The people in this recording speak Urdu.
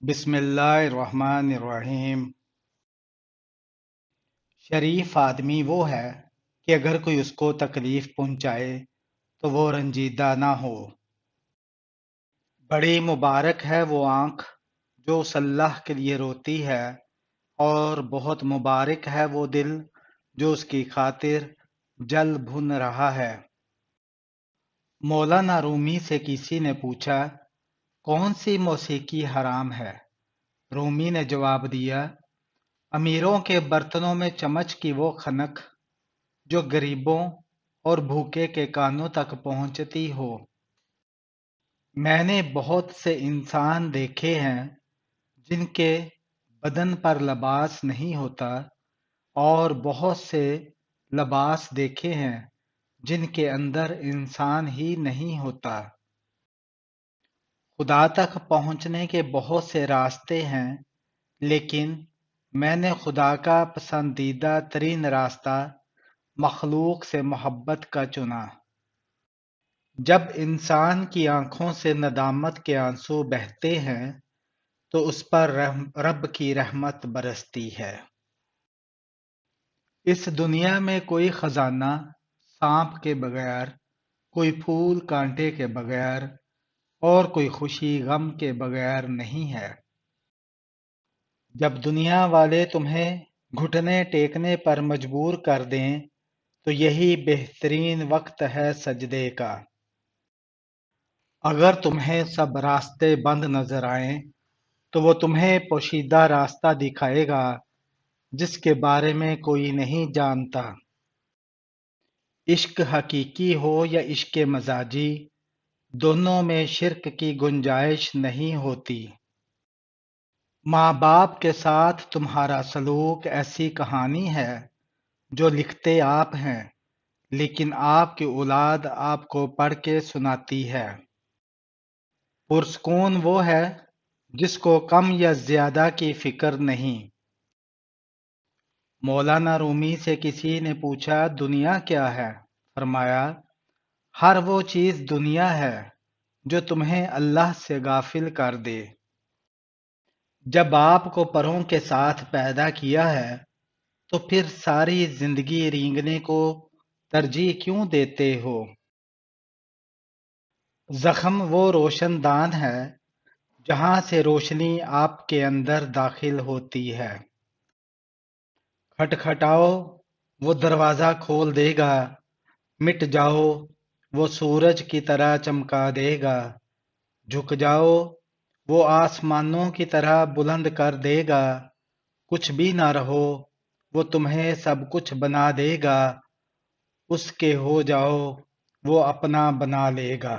بسم اللہ الرحمن الرحیم۔ شریف آدمی وہ ہے کہ اگر کوئی اس کو تکلیف پہنچائے تو وہ رنجیدہ نہ ہو۔ بڑی مبارک ہے وہ آنکھ جو اس اللہ کے لیے روتی ہے، اور بہت مبارک ہے وہ دل جو اس کی خاطر جل بھن رہا ہے۔ مولانا رومی سے کسی نے پوچھا، کون سی موسیقی حرام ہے؟ رومی نے جواب دیا، امیروں کے برتنوں میں چمچ کی وہ خنک جو غریبوں اور بھوکے کے کانوں تک پہنچتی ہو۔ میں نے بہت سے انسان دیکھے ہیں جن کے بدن پر لباس نہیں ہوتا، اور بہت سے لباس دیکھے ہیں جن کے اندر انسان ہی نہیں ہوتا۔ خدا تک پہنچنے کے بہت سے راستے ہیں، لیکن میں نے خدا کا پسندیدہ ترین راستہ مخلوق سے محبت کا چنا۔ جب انسان کی آنکھوں سے ندامت کے آنسو بہتے ہیں تو اس پر رب کی رحمت برستی ہے۔ اس دنیا میں کوئی خزانہ سانپ کے بغیر، کوئی پھول کانٹے کے بغیر، اور کوئی خوشی غم کے بغیر نہیں ہے۔ جب دنیا والے تمہیں گھٹنے ٹیکنے پر مجبور کر دیں تو یہی بہترین وقت ہے سجدے کا۔ اگر تمہیں سب راستے بند نظر آئیں تو وہ تمہیں پوشیدہ راستہ دکھائے گا جس کے بارے میں کوئی نہیں جانتا۔ عشق حقیقی ہو یا عشق مزاجی، دونوں میں شرک کی گنجائش نہیں ہوتی۔ ماں باپ کے ساتھ تمہارا سلوک ایسی کہانی ہے جو لکھتے آپ ہیں، لیکن آپ کی اولاد آپ کو پڑھ کے سناتی ہے۔ پرسکون وہ ہے جس کو کم یا زیادہ کی فکر نہیں۔ مولانا رومی سے کسی نے پوچھا، دنیا کیا ہے؟ فرمایا، ہر وہ چیز دنیا ہے جو تمہیں اللہ سے غافل کر دے۔ جب آپ کو پروں کے ساتھ پیدا کیا ہے تو پھر ساری زندگی رینگنے کو ترجیح کیوں دیتے ہو؟ زخم وہ روشن دان ہے جہاں سے روشنی آپ کے اندر داخل ہوتی ہے۔ کھٹکھٹاؤ، وہ دروازہ کھول دے گا، مٹ جاؤ، وہ سورج کی طرح چمکا دے گا، جھک جاؤ، وہ آسمانوں کی طرح بلند کر دے گا، کچھ بھی نہ رہو، وہ تمہیں سب کچھ بنا دے گا، اس کے ہو جاؤ، وہ اپنا بنا لے گا۔